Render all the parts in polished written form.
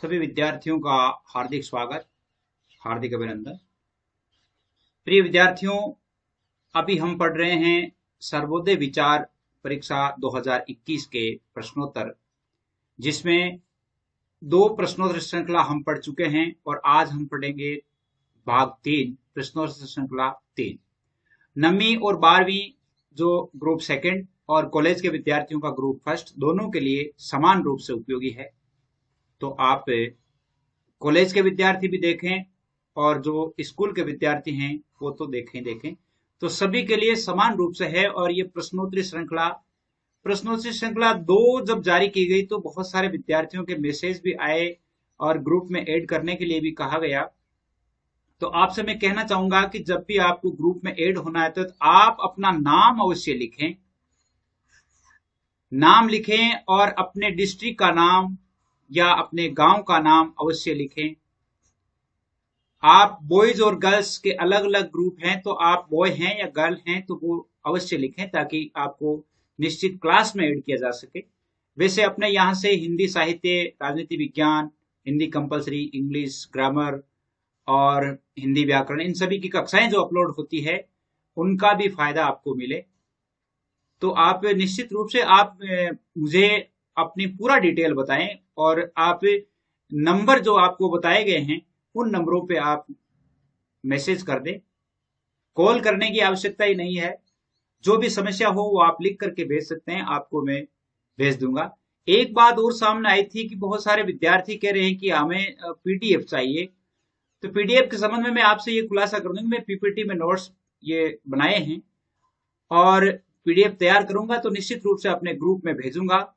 सभी विद्यार्थियों का हार्दिक स्वागत, हार्दिक अभिनंदन। प्रिय विद्यार्थियों, अभी हम पढ़ रहे हैं सर्वोदय विचार परीक्षा 2021 के प्रश्नोत्तर, जिसमें दो प्रश्नोत्तर श्रृंखला हम पढ़ चुके हैं और आज हम पढ़ेंगे भाग 3 प्रश्नोत्तर श्रृंखला 3। 9वीं और 12वीं जो ग्रुप सेकंड और कॉलेज के विद्यार्थियों का ग्रुप फर्स्ट, दोनों के लिए समान रूप से उपयोगी है। तो आप कॉलेज के विद्यार्थी भी देखें और जो स्कूल के विद्यार्थी हैं वो तो देखें। तो सभी के लिए समान रूप से है। और ये प्रश्नोत्तरी श्रृंखला 2 जब जारी की गई तो बहुत सारे विद्यार्थियों के मैसेज भी आए और ग्रुप में ऐड करने के लिए भी कहा गया। तो आपसे मैं कहना चाहूंगा कि जब भी आपको ग्रुप में ऐड होना है तो आप अपना नाम अवश्य लिखें और अपने डिस्ट्रिक्ट का नाम या अपने गांव का नाम अवश्य लिखें। आप बॉयज और गर्ल्स के अलग अलग ग्रुप हैं, तो आप बॉय हैं या गर्ल हैं तो वो अवश्य लिखें ताकि आपको निश्चित क्लास में ऐड किया जा सके। वैसे अपने यहाँ से हिंदी साहित्य, राजनीति विज्ञान, हिंदी कंपलसरी, इंग्लिश ग्रामर और हिंदी व्याकरण, इन सभी की कक्षाएं जो अपलोड होती है उनका भी फायदा आपको मिले। तो आप निश्चित रूप से आप मुझे अपनी पूरा डिटेल बताएं और आप नंबर जो आपको बताए गए हैं उन नंबरों पे आप मैसेज कर दें। कॉल करने की आवश्यकता ही नहीं है। जो भी समस्या हो वो आप लिख करके भेज सकते हैं, आपको मैं भेज दूंगा। एक बात और सामने आई थी कि बहुत सारे विद्यार्थी कह रहे हैं कि हमें पीडीएफ चाहिए। तो पीडीएफ के संबंध में मैं आपसे ये खुलासा कर दूंगा, मैं पीपीटी में नोट्स ये बनाए हैं और पीडीएफ तैयार करूंगा तो निश्चित रूप से अपने ग्रुप में भेजूंगा।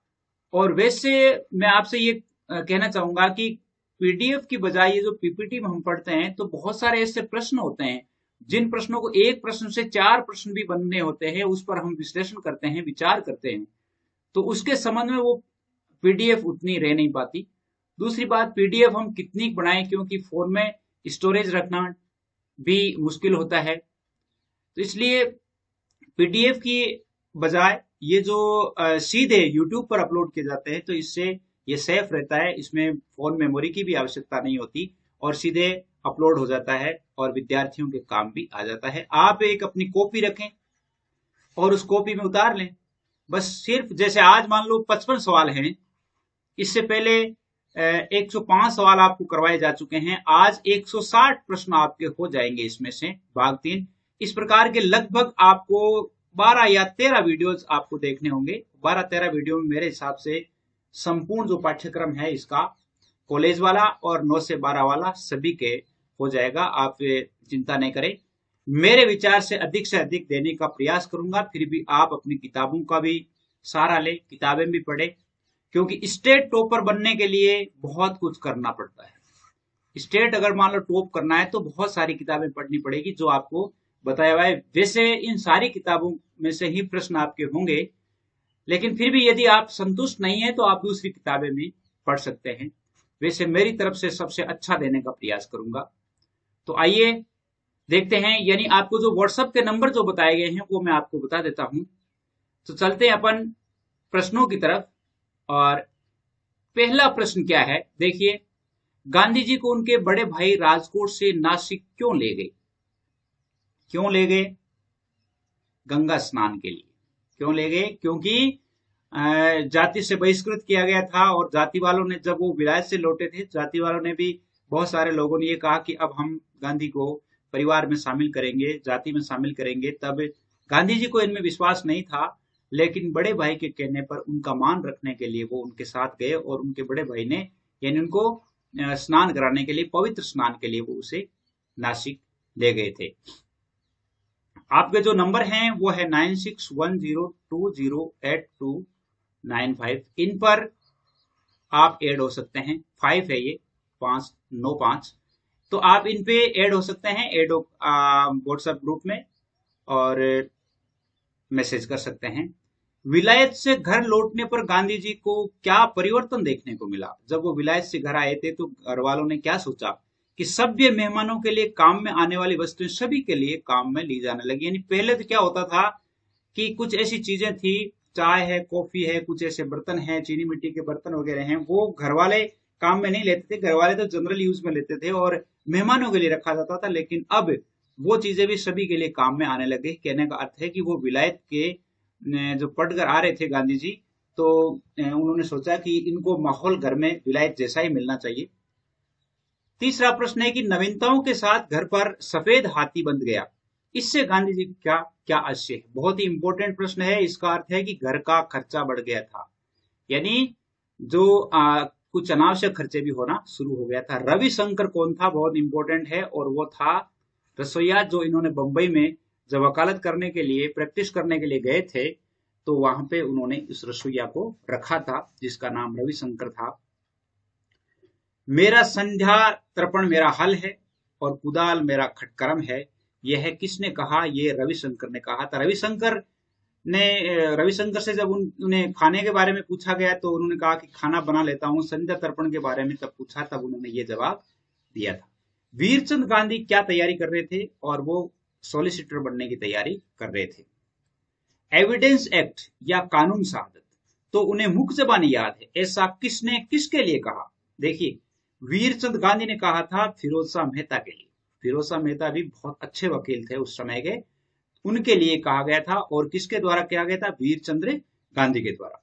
और वैसे मैं आपसे ये कहना चाहूंगा कि पीडीएफ की बजाय ये जो पीपीटी में हम पढ़ते हैं तो बहुत सारे ऐसे प्रश्न होते हैं जिन प्रश्नों को एक प्रश्न से 4 प्रश्न भी बनने होते हैं, उस पर हम विश्लेषण करते हैं, विचार करते हैं, तो उसके संबंध में वो पीडीएफ उतनी रह नहीं पाती। दूसरी बात, पीडीएफ हम कितनी बनाएं, क्योंकि फोन में स्टोरेज रखना भी मुश्किल होता है। तो इसलिए पीडीएफ की बजाय ये जो सीधे यूट्यूब पर अपलोड किए जाते हैं तो इससे ये सेफ रहता है, इसमें फोन मेमोरी की भी आवश्यकता नहीं होती और सीधे अपलोड हो जाता है और विद्यार्थियों के काम भी आ जाता है। आप एक अपनी कॉपी रखें और उस कॉपी में उतार लें। बस सिर्फ जैसे आज मान लो 55 सवाल हैं, इससे पहले 105 सवाल आपको करवाए जा चुके हैं। आज 160 प्रश्न आपके हो जाएंगे इसमें से भाग 3। इस प्रकार के लगभग आपको 12 या 13 वीडियोस आपको देखने होंगे। 12-13 वीडियो में मेरे हिसाब से संपूर्ण जो पाठ्यक्रम है इसका, कॉलेज वाला और 9 से 12 वाला, सभी के हो जाएगा। आप चिंता नहीं करें, मेरे विचार से अधिक देने का प्रयास करूंगा। फिर भी आप अपनी किताबों का भी सहारा लें, किताबें भी पढ़ें, क्योंकि स्टेट टॉपर बनने के लिए बहुत कुछ करना पड़ता है। स्टेट अगर मान लो टॉप करना है तो बहुत सारी किताबें पढ़नी पड़ेगी जो आपको बताया हुआ है। वैसे इन सारी किताबों में से ही प्रश्न आपके होंगे, लेकिन फिर भी यदि आप संतुष्ट नहीं है तो आप दूसरी किताबें भी पढ़ सकते हैं। वैसे मेरी तरफ से सबसे अच्छा देने का प्रयास करूंगा। तो आइए देखते हैं, यानी आपको जो व्हाट्सएप के नंबर जो बताए गए हैं वो मैं आपको बता देता हूं। तो चलते हैं अपन प्रश्नों की तरफ। और पहला प्रश्न क्या है, देखिए, गांधी जी को उनके बड़े भाई राजकोट से नासिक क्यों ले गए? क्यों ले गए? गंगा स्नान के लिए। क्यों ले गए? क्योंकि जाति से बहिष्कृत किया गया था और जाति वालों ने, जब वो विलायत से लौटे थे, जाति वालों ने भी, बहुत सारे लोगों ने ये कहा कि अब हम गांधी को परिवार में शामिल करेंगे, जाति में शामिल करेंगे। तब गांधी जी को इनमें विश्वास नहीं था, लेकिन बड़े भाई के कहने पर उनका मान रखने के लिए वो उनके साथ गए और उनके बड़े भाई ने, यानी उनको स्नान कराने के लिए, पवित्र स्नान के लिए वो उसे नासिक ले गए थे। आपके जो नंबर हैं वो है 9610208295। इन पर आप ऐड हो सकते हैं। 5 है ये, 595। तो आप इन पे ऐड हो सकते हैं, ऐड हो व्हाट्सएप ग्रुप में और मैसेज कर सकते हैं। विलायत से घर लौटने पर गांधी जी को क्या परिवर्तन देखने को मिला? जब वो विलायत से घर आए थे तो घर वालों ने क्या सोचा कि सभ्य मेहमानों के लिए काम में आने वाली वस्तुएं सभी के लिए काम में ली जाने लगी। यानी पहले तो क्या होता था कि कुछ ऐसी चीजें थी, चाय है, कॉफी है, कुछ ऐसे बर्तन हैं, चीनी मिट्टी के बर्तन वगैरह हैं, वो घर वाले काम में नहीं लेते थे, घर वाले तो जनरल यूज में लेते थे और मेहमानों के लिए रखा जाता था। लेकिन अब वो चीजें भी सभी के लिए काम में आने लगे। कहने का अर्थ है कि वो विलायत के जो पढ़कर आ रहे थे गांधी जी, तो उन्होंने सोचा कि इनको माहौल घर में विलायत जैसा ही मिलना चाहिए। तीसरा प्रश्न है कि नवीनताओं के साथ घर पर सफेद हाथी बंध गया, इससे गांधी जी क्या क्या आशय है? बहुत ही इंपॉर्टेंट प्रश्न है। इसका अर्थ है कि घर का खर्चा बढ़ गया था, यानी जो कुछ अनावश्यक खर्चे भी होना शुरू हो गया था। रविशंकर कौन था? बहुत इंपॉर्टेंट है, और वो था रसोईया जो इन्होंने बंबई में जब वकालत करने के लिए प्रैक्टिस करने के लिए गए थे, तो वहां पे उन्होंने इस रसोईया को रखा था जिसका नाम रविशंकर था। मेरा संध्या तर्पण मेरा हल है और कुदाल मेरा खटकरम है, यह है किसने कहा? ये रविशंकर ने कहा था। रविशंकर से जब उन्हें खाने के बारे में पूछा गया तो उन्होंने कहा कि खाना बना लेता हूं। संध्या तर्पण के बारे में तब पूछा, तब उन्होंने ये जवाब दिया था। वीरचंद गांधी क्या तैयारी कर रहे थे? और वो सॉलिसिटर बनने की तैयारी कर रहे थे। एविडेंस एक्ट या कानून शहादत, तो उन्हें मुख जबानी याद है, ऐसा किसने किसके लिए कहा? देखिए, वीरचंद गांधी ने कहा था फिरोज शाह मेहता के लिए। फिरोज शाह मेहता भी बहुत अच्छे वकील थे उस समय के, उनके लिए कहा गया था। और किसके द्वारा किया गया था? वीरचंद्र गांधी के द्वारा।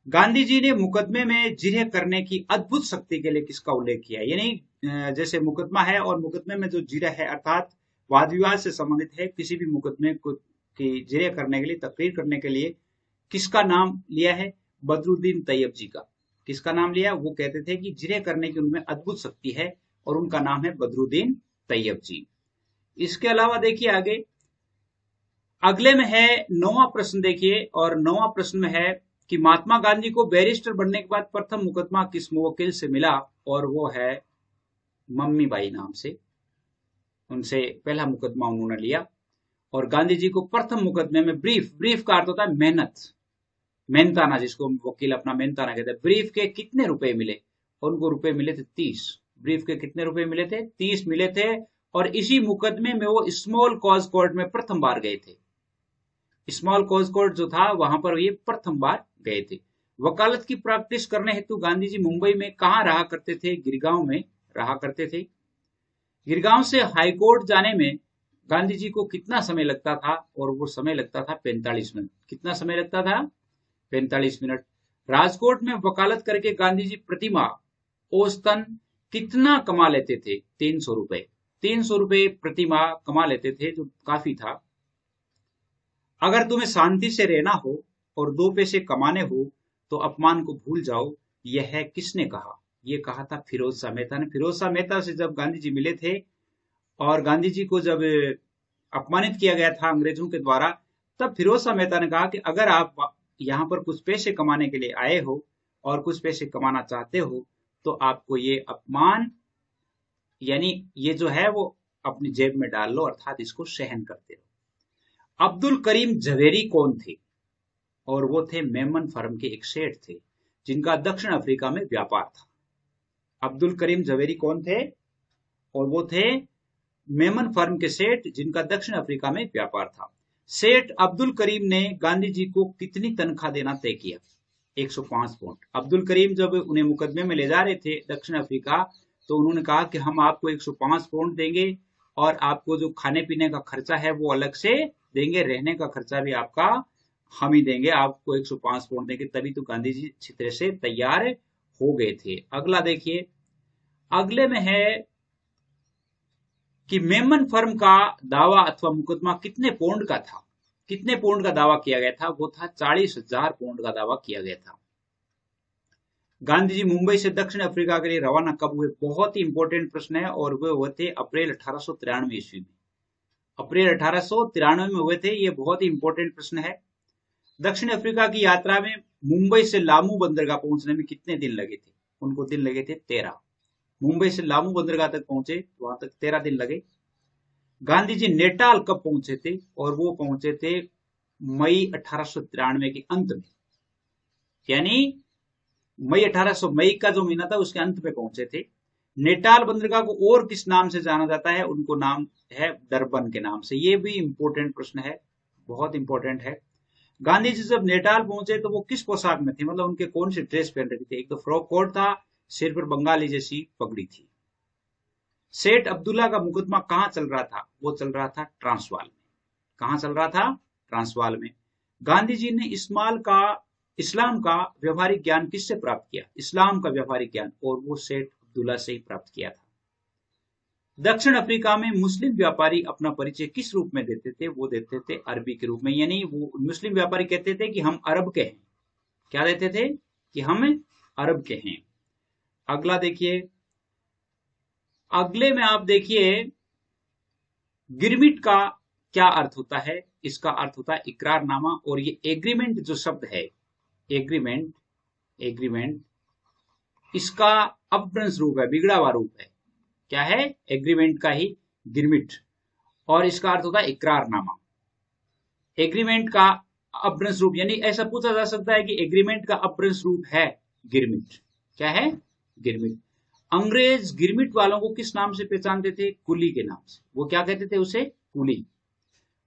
गांधी जी ने मुकदमे में जिरह करने की अद्भुत शक्ति के लिए किसका उल्लेख किया? यानी जैसे मुकदमा है और मुकदमे में जो जिरह है अर्थात वाद विवाद से संबंधित है, किसी भी मुकदमे को की जिरह करने के लिए, तकरीर करने के लिए किसका नाम लिया है? बदरुद्दीन तैयब जी का। किसका नाम लिया? वो कहते थे कि जिरह करने की उनमें अद्भुत शक्ति है और उनका नाम है बदरुद्दीन तैयब जी। इसके अलावा देखिए आगे, अगले में है 9वां प्रश्न। देखिए, और 9वां प्रश्न में है कि महात्मा गांधी को बैरिस्टर बनने के बाद प्रथम मुकदमा किस मुवक्किल से मिला? और वो है मम्मी बाई नाम से, उनसे पहला मुकदमा उन्होंने लिया। और गांधी जी को प्रथम मुकदमे में ब्रीफ का अर्थ होता है मेहनत, मेहनताना, जिसको वकील अपना मेहनताना कहते हैं। ब्रीफ के कितने रुपए मिले? उनको रुपए मिले थे 30। ब्रीफ के कितने रुपए मिले थे? 30 मिले थे। और इसी मुकदमे में वो स्मॉल कॉज कोर्ट में प्रथम बार गए थे। स्मॉल कॉज कोर्ट जो था वहां पर ये प्रथम बार गए थे। वकालत की प्रैक्टिस करने हेतु गांधी जी मुंबई में कहां रहा करते थे? गिरगांव में रहा करते थे। गिरगांव से हाईकोर्ट जाने में गांधी जी को कितना समय लगता था? और वो समय लगता था 45 मिनट। कितना समय लगता था? 45 मिनट। राजकोट में वकालत करके गांधी जी प्रतिमाह औसतन कितना कमा लेते थे? 300 रुपए। 300 रुपए प्रतिमाह कमा लेते थे, जो काफी था। अगर तुम्हें शांति से रहना हो और 2 पैसे कमाने हो तो अपमान को भूल जाओ, यह है किसने कहा? यह कहा था फिरोज शाह मेहता ने। फिरोज शाह मेहता से जब गांधी जी मिले थे और गांधी जी को जब अपमानित किया गया था अंग्रेजों के द्वारा, तब फिरोज शाह मेहता ने कहा कि अगर आप यहाँ पर कुछ पैसे कमाने के लिए आए हो और कुछ पैसे कमाना चाहते हो तो आपको ये अपमान, यानी ये जो है वो अपनी जेब में डाल लो, अर्थात इसको सहन करते रहो। अब्दुल करीम झवेरी कौन थे? और वो थे मेमन फर्म के एक सेठ थे जिनका दक्षिण अफ्रीका में व्यापार था। अब्दुल करीम झवेरी कौन थे? और वो थे मेमन फर्म के सेठ जिनका दक्षिण अफ्रीका में व्यापार था। सेठ अब्दुल करीम ने गांधी जी को कितनी तनख्वाह देना तय किया? 105 पाउंड। अब्दुल करीम जब उन्हें मुकदमे में ले जा रहे थे दक्षिण अफ्रीका, तो उन्होंने कहा कि हम आपको 105 पाउंड देंगे और आपको जो खाने पीने का खर्चा है वो अलग से देंगे, रहने का खर्चा भी आपका हम ही देंगे, आपको 105 पाउंड देंगे। तभी तो गांधी जी अच्छी तरह से तैयार हो गए थे। अगला देखिए, अगले में है कि मेमन फर्म का दावा अथवा मुकदमा कितने पाउंड का था? कितने पाउंड का दावा किया गया था? वो था 40,000 पाउंड का दावा किया गया था। गांधी जी मुंबई से दक्षिण अफ्रीका के लिए रवाना कब हुए? बहुत ही इंपॉर्टेंट प्रश्न है, और वे हुए थे अप्रैल 1893 ईस्वी में। अप्रैल 1893 में हुए थे। ये बहुत ही इंपॉर्टेंट प्रश्न है। दक्षिण अफ्रीका की यात्रा में मुंबई से लामू बंदरगाह पहुंचने में कितने दिन लगे थे? उनको दिन लगे थे 13। मुंबई से लामू बंदरगाह तक पहुंचे, वहां तक 13 दिन लगे। गांधी जी नेटाल कब पहुंचे थे? और वो पहुंचे थे मई 1893 के अंत में, यानी मई का जो महीना था उसके अंत में पहुंचे थे। नेटाल बंदरगाह को और किस नाम से जाना जाता है? उनको नाम है डरबन के नाम से। ये भी इंपॉर्टेंट प्रश्न है, बहुत इंपॉर्टेंट है। गांधी जी जब नेटाल पहुंचे तो वो किस पोशाक में थे? मतलब उनके कौन सी ड्रेस पहन रखी थी? एक तो फ्रॉक कोट था, सिर पर बंगाली जैसी पगड़ी थी। सेठ अब्दुल्ला का मुकदमा कहां चल रहा था? वो चल रहा था ट्रांसवाल में। कहां चल रहा था? ट्रांसवाल में। गांधी जी ने इस्लाम का व्यवहारिक ज्ञान किससे प्राप्त किया? इस्लाम का व्यवहारिक ज्ञान, और वो सेठ अब्दुल्ला से ही प्राप्त किया था। दक्षिण अफ्रीका में मुस्लिम व्यापारी अपना परिचय किस रूप में देते थे? वो देते थे अरबी के रूप में, यानी वो मुस्लिम व्यापारी कहते थे कि हम अरब के हैं। क्या देते थे? कि हम अरब के हैं। अगला देखिए, अगले में आप देखिए गिरमिट का क्या अर्थ होता है? इसका अर्थ होता है इकरारनामा, और ये एग्रीमेंट जो शब्द है, एग्रीमेंट इसका अपभ्रंश रूप है, बिगड़ा हुआ रूप है। क्या है? एग्रीमेंट का ही गिरमिट, और इसका अर्थ होता है इकरारनामा। एग्रीमेंट का अपभ्रंश रूप, यानी ऐसा पूछा जा सकता है कि एग्रीमेंट का अपभ्रंश रूप है गिरमिट। क्या है? गिरमिट। अंग्रेज गिरमिट वालों को किस नाम से पहचानते थे? कुली के नाम से। वो क्या कहते थे उसे? कुली।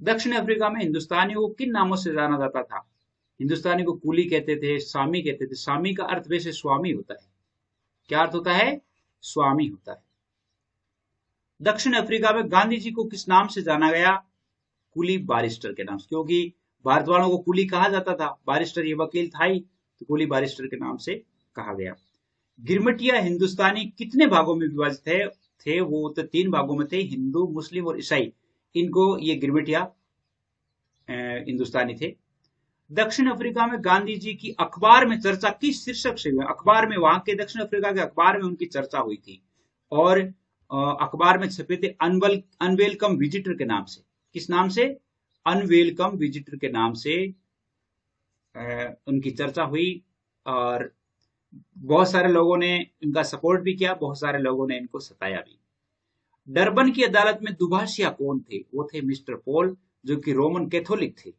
दक्षिण अफ्रीका में हिंदुस्तानियों को किन नामों से जाना जाता था? हिंदुस्तानी को कुली कहते थे, सामी कहते थे। सामी का अर्थ वैसे स्वामी होता है। क्या अर्थ होता है? स्वामी होता है। दक्षिण अफ्रीका में गांधी जी को किस नाम से जाना गया? कुली बारिस्टर के नाम से, क्योंकि भारत वालों को कुली कहा जाता था। बारिस्टर ये वकील था ही, तो कुली बारिस्टर के नाम से कहा गया। गिरमिटिया हिंदुस्तानी कितने भागों में विभाजित थे? वो तो 3 भागों में थे, हिंदू, मुस्लिम और ईसाई। इनको ये गिरमिटिया हिंदुस्तानी थे। दक्षिण अफ्रीका में गांधी जी की अखबार में चर्चा किस शीर्षक से हुई? अखबार में, वहां के दक्षिण अफ्रीका के अखबार में उनकी चर्चा हुई थी, और अखबार में छपे थे अनवेलकम विजिटर के नाम से। किस नाम से? अनवेलकम विजिटर के नाम से उनकी चर्चा हुई, और बहुत सारे लोगों ने इनका सपोर्ट भी किया, बहुत सारे लोगों ने इनको सताया भी। डरबन की अदालत में दुभाषिया कौन थे? वो थे मिस्टर पॉल, जो कि रोमन कैथोलिक थे,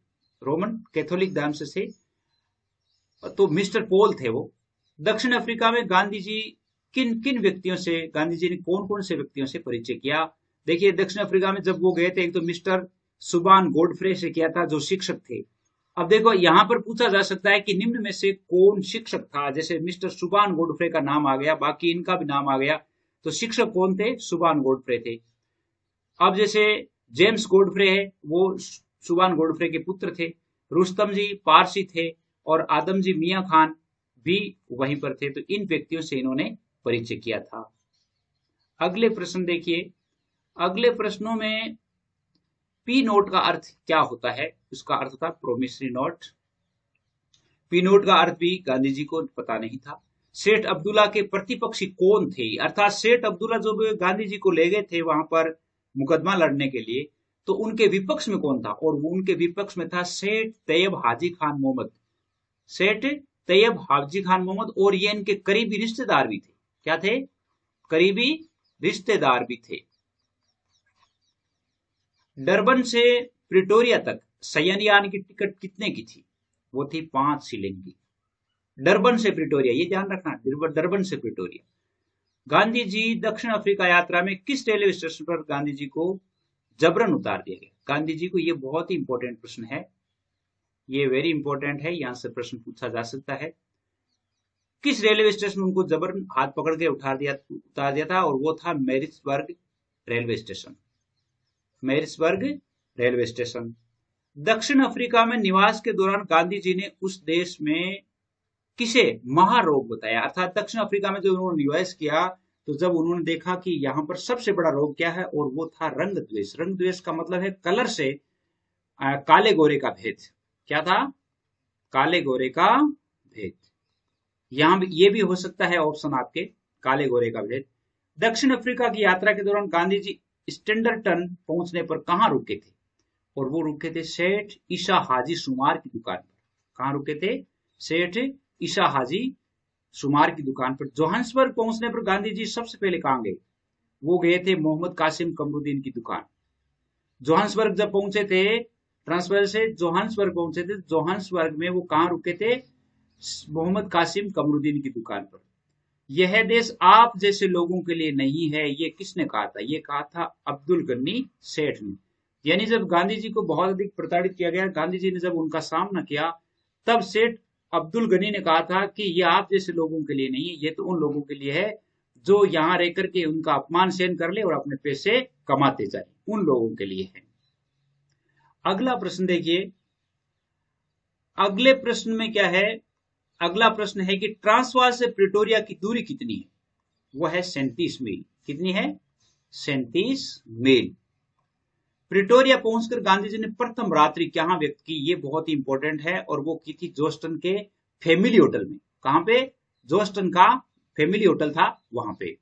रोमन कैथोलिक धर्म से थे, तो मिस्टर पॉल थे वो। दक्षिण अफ्रीका में गांधी जी किन किन व्यक्तियों से, गांधी जी ने कौन कौन से व्यक्तियों से परिचय किया? देखिए, दक्षिण अफ्रीका में जब वो गए थे, एक तो मिस्टर सुबान गोडफ्रे से किया था, जो शिक्षक थे। अब देखो, यहां पर पूछा जा सकता है कि निम्न में से कौन शिक्षक था? जैसे मिस्टर सुबान गोडफ्रे का नाम आ गया, बाकी इनका भी नाम आ गया, तो शिक्षक कौन थे? सुबान गोडफ्रे थे। अब जैसे जेम्स गोडफ्रे है, वो सुबान गोडफ्रे के पुत्र थे। रुस्तम जी पारसी थे, और आदम जी मियां खान भी वहीं पर थे। तो इन व्यक्तियों से इन्होंने परिचय किया था। अगले प्रश्न देखिए, अगले प्रश्नों में पी नोट का अर्थ क्या होता है? उसका अर्थ था प्रोमिसरी नोट। पी नोट का अर्थ भी गांधी जी को पता नहीं था। सेठ अब्दुल्ला के प्रतिपक्षी कौन थे? अर्थात सेठ अब्दुल्ला जो गांधी जी को ले गए थे वहां पर मुकदमा लड़ने के लिए, तो उनके विपक्ष में कौन था? और वो उनके विपक्ष में था सेठ तैयब हाजी खान मोहम्मद। सेठ तैयब हाजी खान मोहम्मद, और ये इनके करीबी रिश्तेदार भी थे। क्या थे? करीबी रिश्तेदार भी थे। डरबन से प्रिटोरिया तक सयान की टिकट कितने की थी? वो थी 5 शिलिंग की। डरबन से प्रिटोरिया, ये ध्यान रखना, डरबन से प्रिटोरिया। गांधी जी दक्षिण अफ्रीका यात्रा में किस रेलवे स्टेशन पर गांधी जी को जबरन उतार दिया गया? गांधी जी को, ये बहुत ही इंपॉर्टेंट प्रश्न है, ये वेरी इंपॉर्टेंट है, यहां से प्रश्न पूछा जा सकता है। किस रेलवे स्टेशन उनको जबरन हाथ पकड़ के उतार दिया था? और वो था Maritzburg railway station. Maritzburg railway station. दक्षिण अफ्रीका में निवास के दौरान गांधी जी ने उस देश में किसे महारोग बताया? अर्थात दक्षिण अफ्रीका में जब उन्होंने निवास किया, तो जब उन्होंने देखा कि यहां पर सबसे बड़ा रोग क्या है, और वो था रंग द्वेष। रंग द्वेष का मतलब है कलर से काले गोरे का भेद। क्या था? काले गोरे का भेद। यहां ये भी हो सकता है ऑप्शन आपके, काले गोरे का भेद। दक्षिण अफ्रीका की यात्रा के दौरान गांधी जी स्टैंडर्टन पहुंचने पर कहां रुके थे? और वो रुके थे सेठ ईसा हाजी सुमार की दुकान पर। कहां रुके थे? सेठ ईसा हाजी सुमार की दुकान पर। जोहान्सबर्ग पहुंचने पर गांधी जी सबसे पहले कहां गए? वो गए थे मोहम्मद कासिम कमरुद्दीन की दुकान। जोहान्सबर्ग जब पहुंचे थे, ट्रांसफर से जोहान्सबर्ग पहुंचे थे, जोहान्सबर्ग में वो कहां रुके थे? मोहम्मद कासिम कमरुद्दीन की दुकान पर। यह देश आप जैसे लोगों के लिए नहीं है, ये किसने कहा था? ये कहा था अब्दुल गनी सेठ ने। यानी जब गांधी जी को बहुत अधिक प्रताड़ित किया गया, गांधी जी ने जब उनका सामना किया, तब सेठ अब्दुल गनी ने कहा था कि ये आप जैसे लोगों के लिए नहीं है, ये तो उन लोगों के लिए है जो यहां रह करके उनका अपमान सहन कर ले और अपने पैसे कमाते जाए, उन लोगों के लिए है। अगला प्रश्न देखिए, अगले प्रश्न में क्या है, अगला प्रश्न है कि ट्रांसवाल से प्रिटोरिया की दूरी कितनी है? वो है 37 मील। कितनी है? 37 मील। प्रिटोरिया पहुंचकर गांधी जी ने प्रथम रात्रि कहां व्यक्त की? ये बहुत ही इंपॉर्टेंट है, और वो की थी जोस्टन के फैमिली होटल में। कहां पे? जोस्टन का फैमिली होटल था, वहां पे।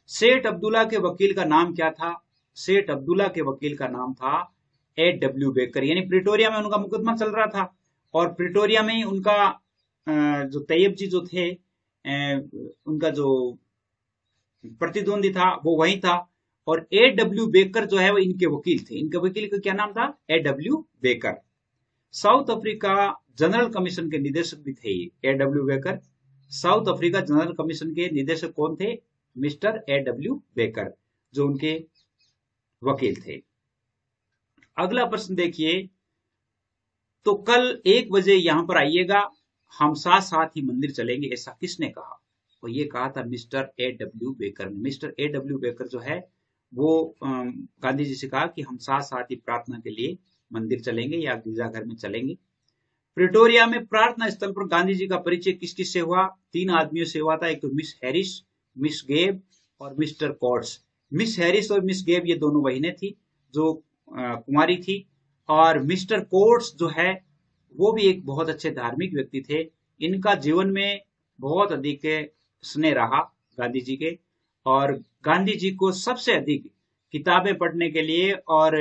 सेठ अब्दुल्ला के वकील का नाम क्या था? सेठ अब्दुल्ला के वकील का नाम था A.W. बेकर। यानी प्रिटोरिया में उनका मुकदमा चल रहा था, और प्रिटोरिया में ही उनका जो तैयब जी जो थे, उनका जो प्रतिद्वंदी था वो वही था। और A.W. बेकर जो है वो इनके वकील थे। इनके वकील का क्या नाम था? A.W. Baker. South Africa general commission के निदेशक भी थे ये A.W. Baker. South Africa general commission के निदेशक कौन थे? Mister A.W. बेकर, जो उनके वकील थे। अगला प्रश्न देखिए, तो कल 1 बजे यहां पर आइएगा, हम साथ साथ ही मंदिर चलेंगे, ऐसा किसने कहा? तो ये कहा था मिस्टर A.W. बेकर ने। Mister A.W. बेकर जो है वो गांधी जी से कहा कि हम साथ साथ ही प्रार्थना के लिए मंदिर चलेंगे या गिरजाघर में चलेंगे। प्रिटोरिया में प्रार्थना स्थल पर गांधी जी का परिचय किस किस से हुआ? 3 आदमियों से हुआ था, एक तो मिस हैरिस, मिस गेब और मिस्टर कॉट्स। मिस हैरिस और मिस गेब ये दोनों बहनें थी जो कुमारी थी, और मिस्टर कोट्स जो है वो भी एक बहुत अच्छे धार्मिक व्यक्ति थे। इनका जीवन में बहुत अधिक स्नेह रहा गांधी जी के, और गांधी जी को सबसे अधिक किताबें पढ़ने के लिए और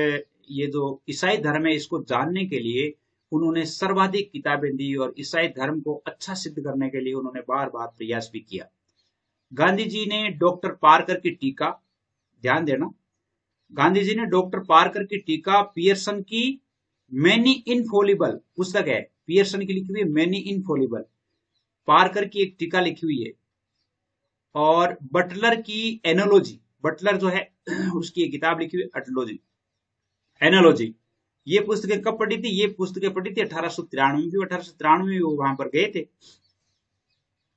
ये जो ईसाई धर्म है इसको जानने के लिए उन्होंने सर्वाधिक किताबें दी, और ईसाई धर्म को अच्छा सिद्ध करने के लिए उन्होंने बार बार प्रयास भी किया। गांधी जी ने डॉक्टर पार्कर की टीका, ध्यान देना, गांधी जी ने डॉक्टर पार्कर की टीका, पियर्सन की मैनी इनफॉलिबल पुस्तक है, पियर्सन की लिखी हुई है मैनी इनफॉलिबल, पार्कर की एक टीका लिखी हुई है, और बटलर की एनोलॉजी, बटलर जो है उसकी एक किताब लिखी हुई एटोलॉजी, एनोलॉजी। ये पुस्तकें कब पढ़ी थी? ये पुस्तकें पढ़ी थी 1893 में। 1893 में वो वहां पर गए थे।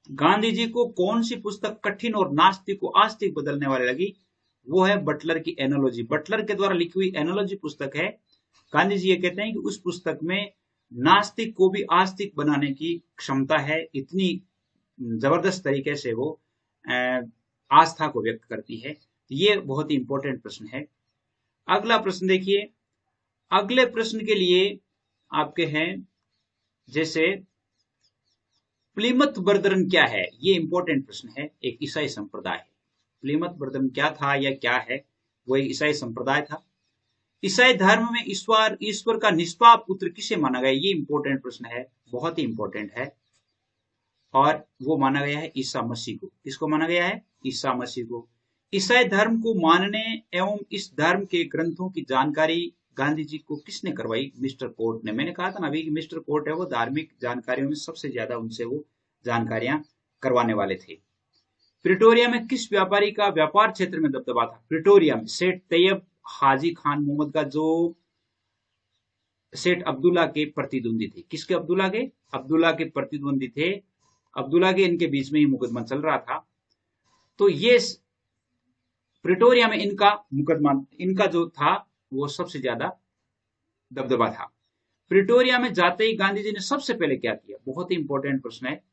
गांधी जी को कौन सी पुस्तक कठिन और नास्तिक को आस्तिक बदलने वाली लगी? वो है बटलर की एनोलॉजी। बटलर के द्वारा लिखी हुई एनोलॉजी पुस्तक है। गांधी जी ये कहते हैं कि उस पुस्तक में नास्तिक को भी आस्तिक बनाने की क्षमता है, इतनी जबरदस्त तरीके से वो आस्था को व्यक्त करती है। ये बहुत ही इंपॉर्टेंट प्रश्न है। अगला प्रश्न देखिए, अगले प्रश्न के लिए आपके हैं जैसे प्लीमथ बर्दरन क्या है? ये इंपॉर्टेंट प्रश्न है। एक ईसाई संप्रदाय है। प्लीमथ बर्दरन क्या था या क्या है? वो एक ईसाई संप्रदाय था। ईसाई धर्म में ईश्वर का निष्पाप पुत्र किसे माना गया? ये इंपॉर्टेंट प्रश्न है, बहुत ही इंपॉर्टेंट है, और वो माना गया है ईसा मसीह को। किसको माना गया है? ईसा मसीह को। ईसाई धर्म को मानने एवं इस धर्म के ग्रंथों की जानकारी गांधी जी को किसने करवाई? मिस्टर कोर्ट ने। मैंने कहा था ना अभी कि मिस्टर कोर्ट है वो धार्मिक जानकारियों में सबसे ज्यादा उनसे वो जानकारियां करवाने वाले थे। प्रिटोरिया में किस व्यापारी का व्यापार क्षेत्र में दबदबा था? प्रिटोरिया में सेठ तैयब हाजी खान मोहम्मद का, जो सेठ अब्दुल्ला के प्रतिद्वंदी थे। किसके? अब्दुल्ला के? अब्दुल्ला के प्रतिद्वंदी थे। अब्दुल्ला के इनके बीच में ही मुकदमा चल रहा था। तो ये प्रिटोरिया में इनका मुकदमा, इनका जो था वो सबसे ज्यादा दबदबा था। प्रिटोरिया में जाते ही गांधी जी ने सबसे पहले क्या किया? बहुत ही इंपॉर्टेंट प्रश्न है।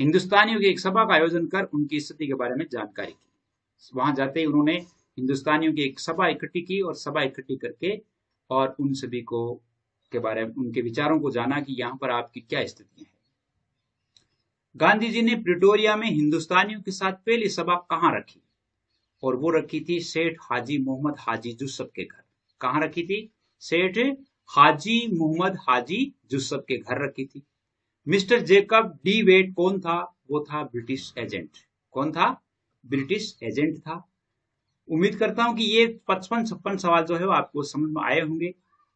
हिंदुस्तानियों की एक सभा का आयोजन कर उनकी स्थिति के बारे में जानकारी की। वहां जाते ही उन्होंने हिंदुस्तानियों की एक सभा इकट्ठी की, और सभा इकट्ठी करके और उन सभी को के बारे में उनके विचारों को जाना कि यहाँ पर आपकी क्या स्थिति है। गांधी जी ने प्रिटोरिया में हिंदुस्तानियों के साथ पहली सभा कहाँ रखी? और वो रखी थी सेठ हाजी मोहम्मद हाजी जुस्सफ के घर। कहाँ रखी थी? सेठ हाजी मोहम्मद हाजी जुस्सफ के घर रखी थी। मिस्टर जेकब डी वेट कौन था? वो था ब्रिटिश एजेंट। कौन था? ब्रिटिश एजेंट था। उम्मीद करता हूं कि ये 55-56 सवाल जो है वो आपको समझ में आए होंगे।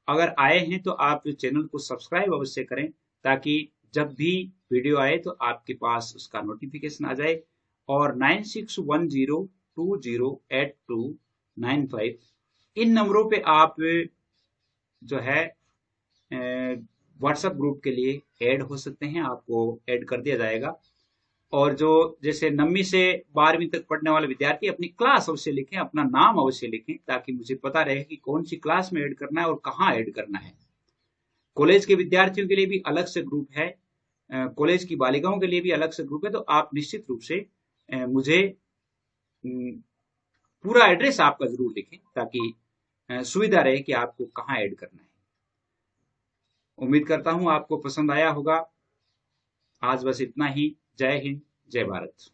अगर आए हैं तो आप चैनल को सब्सक्राइब अवश्य करें, ताकि जब भी वीडियो आए तो आपके पास उसका नोटिफिकेशन आ जाए। और 9610208295 इन नंबरों पे आप जो है व्हाट्सएप ग्रुप के लिए ऐड हो सकते हैं, आपको ऐड कर दिया जाएगा। और जो जैसे 9वीं से 12वीं तक पढ़ने वाले विद्यार्थी अपनी क्लास अवश्य लिखें, अपना नाम अवश्य लिखें, ताकि मुझे पता रहे कि कौन सी क्लास में ऐड करना है और कहाँ ऐड करना है। कॉलेज के विद्यार्थियों के लिए भी अलग से ग्रुप है, कॉलेज की बालिकाओं के लिए भी अलग से ग्रुप है। तो आप निश्चित रूप से मुझे पूरा एड्रेस आपका जरूर लिखें, ताकि सुविधा रहे कि आपको कहाँ ऐड करना है। उम्मीद करता हूं आपको पसंद आया होगा। आज बस इतना ही। जय हिंद, जय भारत।